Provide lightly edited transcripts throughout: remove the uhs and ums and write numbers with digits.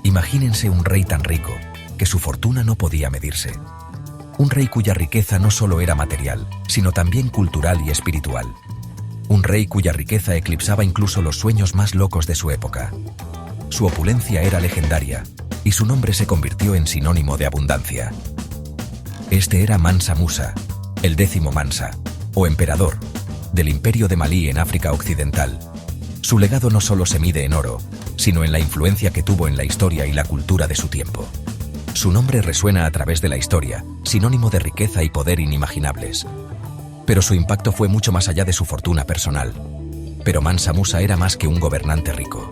Imagínense un rey tan rico que su fortuna no podía medirse. Un rey cuya riqueza no solo era material, sino también cultural y espiritual. Un rey cuya riqueza eclipsaba incluso los sueños más locos de su época. Su opulencia era legendaria y su nombre se convirtió en sinónimo de abundancia. Este era Mansa Musa, el 10º Mansa, o emperador, del Imperio de Malí en África Occidental. Su legado no solo se mide en oro, sino en la influencia que tuvo en la historia y la cultura de su tiempo. Su nombre resuena a través de la historia, sinónimo de riqueza y poder inimaginables. Pero su impacto fue mucho más allá de su fortuna personal. Pero Mansa Musa era más que un gobernante rico.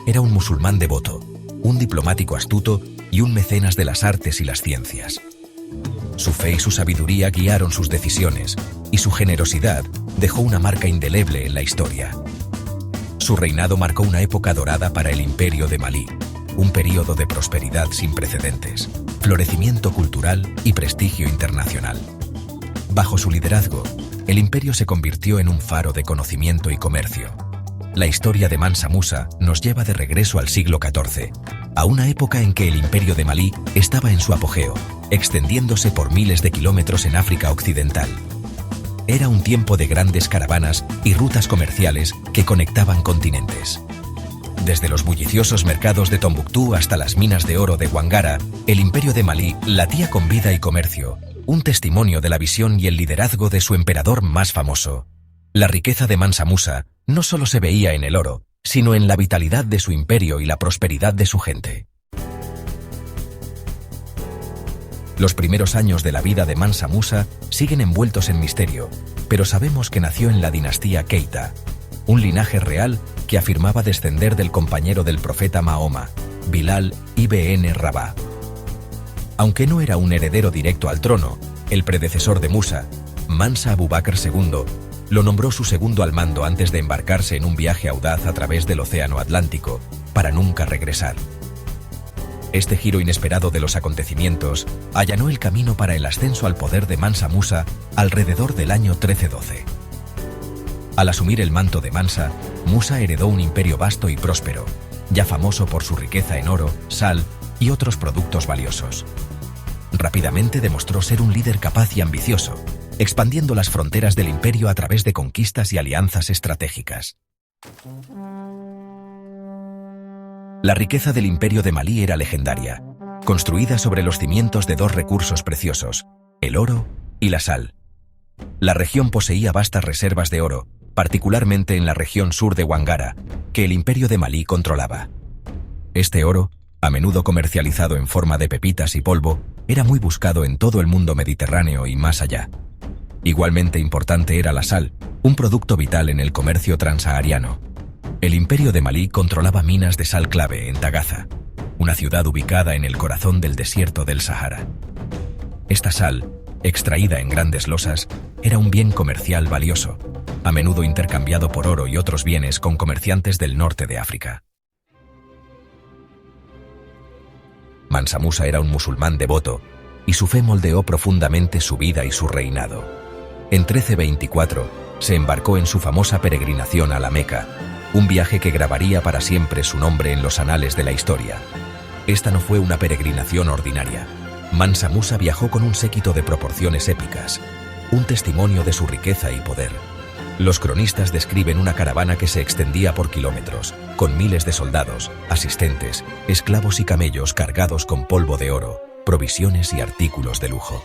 Era un musulmán devoto, un diplomático astuto y un mecenas de las artes y las ciencias. Su fe y su sabiduría guiaron sus decisiones, y su generosidad dejó una marca indeleble en la historia. Su reinado marcó una época dorada para el Imperio de Malí, un período de prosperidad sin precedentes, florecimiento cultural y prestigio internacional. Bajo su liderazgo, el imperio se convirtió en un faro de conocimiento y comercio. La historia de Mansa Musa nos lleva de regreso al siglo XIV, a una época en que el Imperio de Malí estaba en su apogeo, extendiéndose por miles de kilómetros en África Occidental. Era un tiempo de grandes caravanas y rutas comerciales que conectaban continentes. Desde los bulliciosos mercados de Tombuctú hasta las minas de oro de Wangara, el Imperio de Malí latía con vida y comercio, un testimonio de la visión y el liderazgo de su emperador más famoso. La riqueza de Mansa Musa no solo se veía en el oro, sino en la vitalidad de su imperio y la prosperidad de su gente. Los primeros años de la vida de Mansa Musa siguen envueltos en misterio, pero sabemos que nació en la dinastía Keita, un linaje real que afirmaba descender del compañero del profeta Mahoma, Bilal ibn Rabah. Aunque no era un heredero directo al trono, el predecesor de Musa, Mansa Abu Bakr II, lo nombró su segundo al mando antes de embarcarse en un viaje audaz a través del Océano Atlántico, para nunca regresar. Este giro inesperado de los acontecimientos allanó el camino para el ascenso al poder de Mansa Musa alrededor del año 1312. Al asumir el manto de Mansa, Musa heredó un imperio vasto y próspero, ya famoso por su riqueza en oro, sal y otros productos valiosos. Rápidamente demostró ser un líder capaz y ambicioso, expandiendo las fronteras del imperio a través de conquistas y alianzas estratégicas. La riqueza del Imperio de Malí era legendaria, construida sobre los cimientos de dos recursos preciosos, el oro y la sal. La región poseía vastas reservas de oro, particularmente en la región sur de Wangara, que el Imperio de Malí controlaba. Este oro, a menudo comercializado en forma de pepitas y polvo, era muy buscado en todo el mundo mediterráneo y más allá. Igualmente importante era la sal, un producto vital en el comercio transsahariano. El Imperio de Malí controlaba minas de sal clave en Tagaza, una ciudad ubicada en el corazón del desierto del Sahara. Esta sal, extraída en grandes losas, era un bien comercial valioso, a menudo intercambiado por oro y otros bienes con comerciantes del norte de África. Mansa Musa era un musulmán devoto, y su fe moldeó profundamente su vida y su reinado. En 1324, se embarcó en su famosa peregrinación a la Meca, un viaje que grabaría para siempre su nombre en los anales de la historia. Esta no fue una peregrinación ordinaria. Mansa Musa viajó con un séquito de proporciones épicas, un testimonio de su riqueza y poder. Los cronistas describen una caravana que se extendía por kilómetros, con miles de soldados, asistentes, esclavos y camellos cargados con polvo de oro, provisiones y artículos de lujo.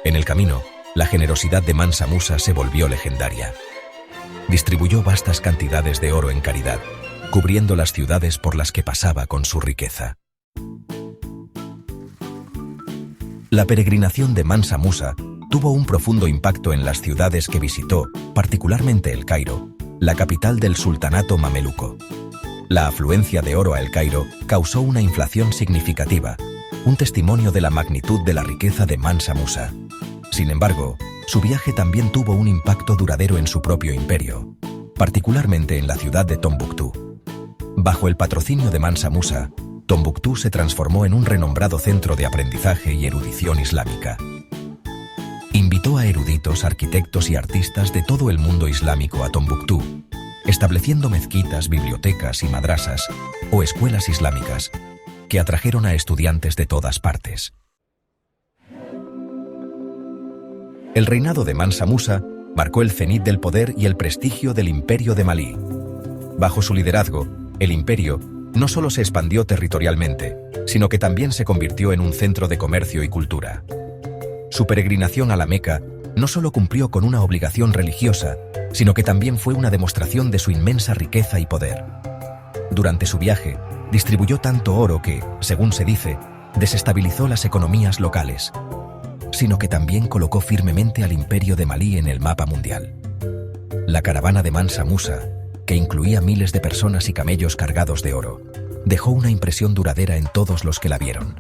En el camino, la generosidad de Mansa Musa se volvió legendaria. Distribuyó vastas cantidades de oro en caridad, cubriendo las ciudades por las que pasaba con su riqueza. La peregrinación de Mansa Musa tuvo un profundo impacto en las ciudades que visitó, particularmente El Cairo, la capital del sultanato mameluco. La afluencia de oro a El Cairo causó una inflación significativa, un testimonio de la magnitud de la riqueza de Mansa Musa. Sin embargo, su viaje también tuvo un impacto duradero en su propio imperio, particularmente en la ciudad de Tombuctú. Bajo el patrocinio de Mansa Musa, Tombuctú se transformó en un renombrado centro de aprendizaje y erudición islámica. Invitó a eruditos, arquitectos y artistas de todo el mundo islámico a Tombuctú, estableciendo mezquitas, bibliotecas y madrasas, o escuelas islámicas, que atrajeron a estudiantes de todas partes. El reinado de Mansa Musa marcó el cenit del poder y el prestigio del Imperio de Malí. Bajo su liderazgo, el imperio no solo se expandió territorialmente, sino que también se convirtió en un centro de comercio y cultura. Su peregrinación a la Meca no solo cumplió con una obligación religiosa, sino que también fue una demostración de su inmensa riqueza y poder. Durante su viaje, distribuyó tanto oro que, según se dice, desestabilizó las economías locales, sino que también colocó firmemente al Imperio de Malí en el mapa mundial. La caravana de Mansa Musa, que incluía miles de personas y camellos cargados de oro, dejó una impresión duradera en todos los que la vieron.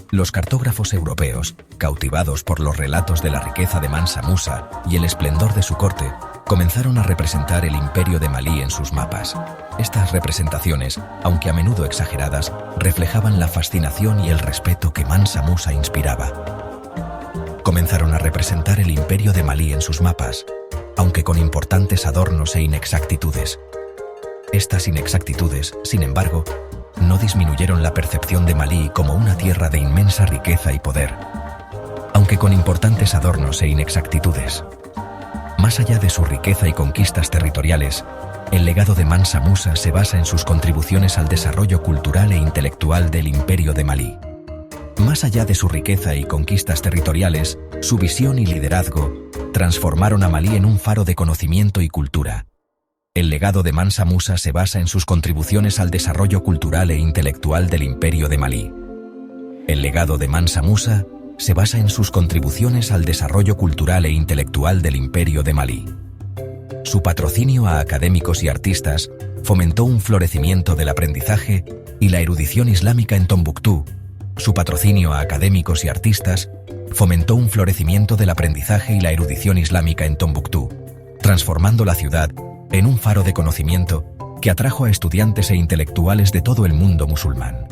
Los cartógrafos europeos, cautivados por los relatos de la riqueza de Mansa Musa y el esplendor de su corte, comenzaron a representar el Imperio de Malí en sus mapas. Estas representaciones, aunque a menudo exageradas, reflejaban la fascinación y el respeto que Mansa Musa inspiraba. Comenzaron a representar el Imperio de Malí en sus mapas, aunque con importantes adornos e inexactitudes. Estas inexactitudes, sin embargo, no disminuyeron la percepción de Malí como una tierra de inmensa riqueza y poder, aunque con importantes adornos e inexactitudes. Más allá de su riqueza y conquistas territoriales, el legado de Mansa Musa se basa en sus contribuciones al desarrollo cultural e intelectual del Imperio de Malí. Más allá de su riqueza y conquistas territoriales, su visión y liderazgo transformaron a Malí en un faro de conocimiento y cultura. El legado de Mansa Musa se basa en sus contribuciones al desarrollo cultural e intelectual del Imperio de Malí. El legado de Mansa Musa se basa en sus contribuciones al desarrollo cultural e intelectual del Imperio de Malí. Su patrocinio a académicos y artistas fomentó un florecimiento del aprendizaje y la erudición islámica en Tombuctú. Su patrocinio a académicos y artistas fomentó un florecimiento del aprendizaje y la erudición islámica en Tombuctú, transformando la ciudad en un faro de conocimiento que atrajo a estudiantes e intelectuales de todo el mundo musulmán.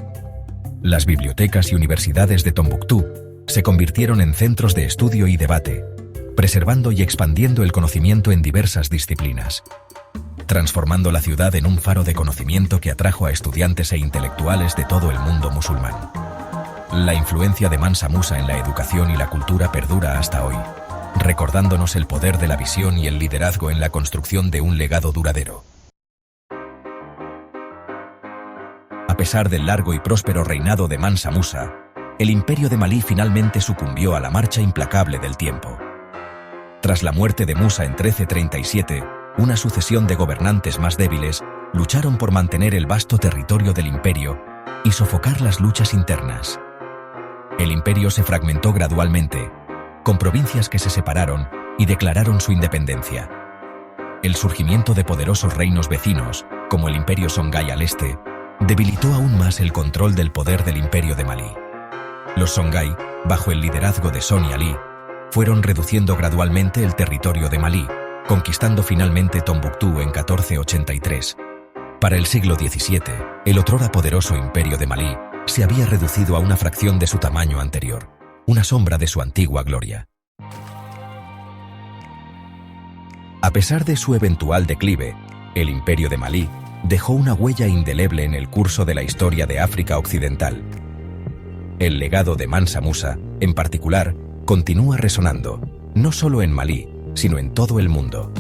Las bibliotecas y universidades de Tombuctú se convirtieron en centros de estudio y debate, preservando y expandiendo el conocimiento en diversas disciplinas, transformando la ciudad en un faro de conocimiento que atrajo a estudiantes e intelectuales de todo el mundo musulmán. La influencia de Mansa Musa en la educación y la cultura perdura hasta hoy, recordándonos el poder de la visión y el liderazgo en la construcción de un legado duradero. A pesar del largo y próspero reinado de Mansa Musa, el Imperio de Malí finalmente sucumbió a la marcha implacable del tiempo. Tras la muerte de Musa en 1337, una sucesión de gobernantes más débiles lucharon por mantener el vasto territorio del imperio y sofocar las luchas internas. El imperio se fragmentó gradualmente, con provincias que se separaron y declararon su independencia. El surgimiento de poderosos reinos vecinos, como el Imperio Songhai al este, debilitó aún más el control del poder del Imperio de Malí. Los Songhai, bajo el liderazgo de Soni Ali, fueron reduciendo gradualmente el territorio de Malí, conquistando finalmente Tombuctú en 1483. Para el siglo XVII, el otrora poderoso Imperio de Malí se había reducido a una fracción de su tamaño anterior, una sombra de su antigua gloria. A pesar de su eventual declive, el Imperio de Malí dejó una huella indeleble en el curso de la historia de África Occidental. El legado de Mansa Musa, en particular, continúa resonando, no solo en Malí, sino en todo el mundo.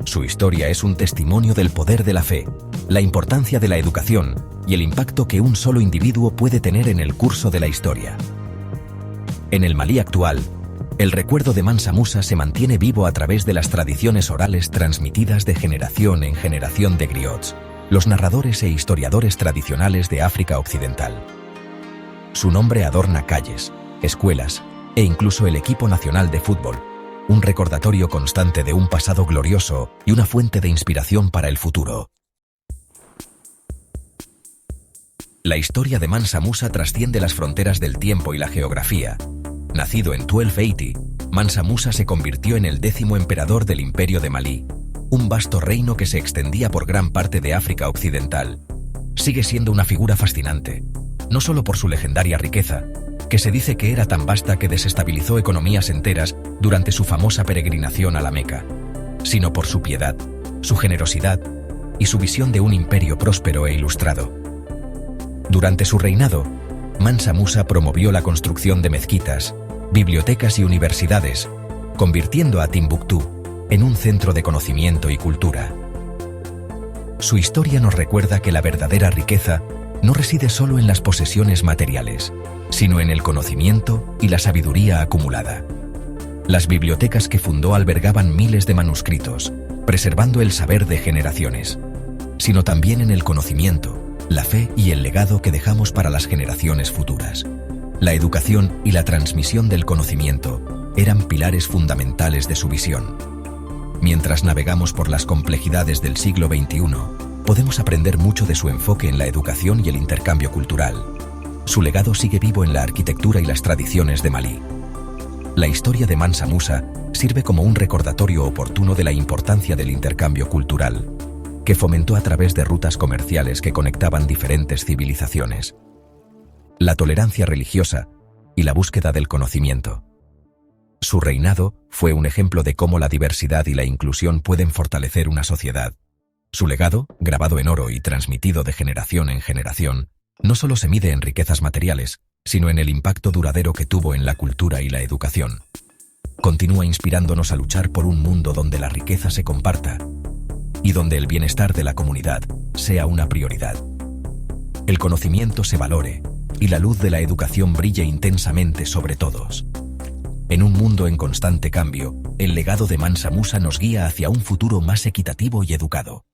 Su historia es un testimonio del poder de la fe, la importancia de la educación y el impacto que un solo individuo puede tener en el curso de la historia. En el Malí actual, el recuerdo de Mansa Musa se mantiene vivo a través de las tradiciones orales transmitidas de generación en generación de griots, los narradores e historiadores tradicionales de África Occidental. Su nombre adorna calles, escuelas e incluso el equipo nacional de fútbol, un recordatorio constante de un pasado glorioso y una fuente de inspiración para el futuro. La historia de Mansa Musa trasciende las fronteras del tiempo y la geografía. Nacido en 1280, Mansa Musa se convirtió en el 10º emperador del Imperio de Malí, un vasto reino que se extendía por gran parte de África Occidental. Sigue siendo una figura fascinante, no solo por su legendaria riqueza, que se dice que era tan vasta que desestabilizó economías enteras durante su famosa peregrinación a la Meca, sino por su piedad, su generosidad y su visión de un imperio próspero e ilustrado. Durante su reinado, Mansa Musa promovió la construcción de mezquitas, bibliotecas y universidades, convirtiendo a Timbuktu en un centro de conocimiento y cultura. Su historia nos recuerda que la verdadera riqueza no reside solo en las posesiones materiales, sino en el conocimiento y la sabiduría acumulada. Las bibliotecas que fundó albergaban miles de manuscritos, preservando el saber de generaciones, sino también en el conocimiento, la fe y el legado que dejamos para las generaciones futuras. La educación y la transmisión del conocimiento eran pilares fundamentales de su visión. Mientras navegamos por las complejidades del siglo XXI, podemos aprender mucho de su enfoque en la educación y el intercambio cultural. Su legado sigue vivo en la arquitectura y las tradiciones de Malí. La historia de Mansa Musa sirve como un recordatorio oportuno de la importancia del intercambio cultural, que fomentó a través de rutas comerciales que conectaban diferentes civilizaciones, la tolerancia religiosa y la búsqueda del conocimiento. Su reinado fue un ejemplo de cómo la diversidad y la inclusión pueden fortalecer una sociedad. Su legado, grabado en oro y transmitido de generación en generación, no solo se mide en riquezas materiales, sino en el impacto duradero que tuvo en la cultura y la educación. Continúa inspirándonos a luchar por un mundo donde la riqueza se comparta y donde el bienestar de la comunidad sea una prioridad. El conocimiento se valore y la luz de la educación brille intensamente sobre todos. En un mundo en constante cambio, el legado de Mansa Musa nos guía hacia un futuro más equitativo y educado.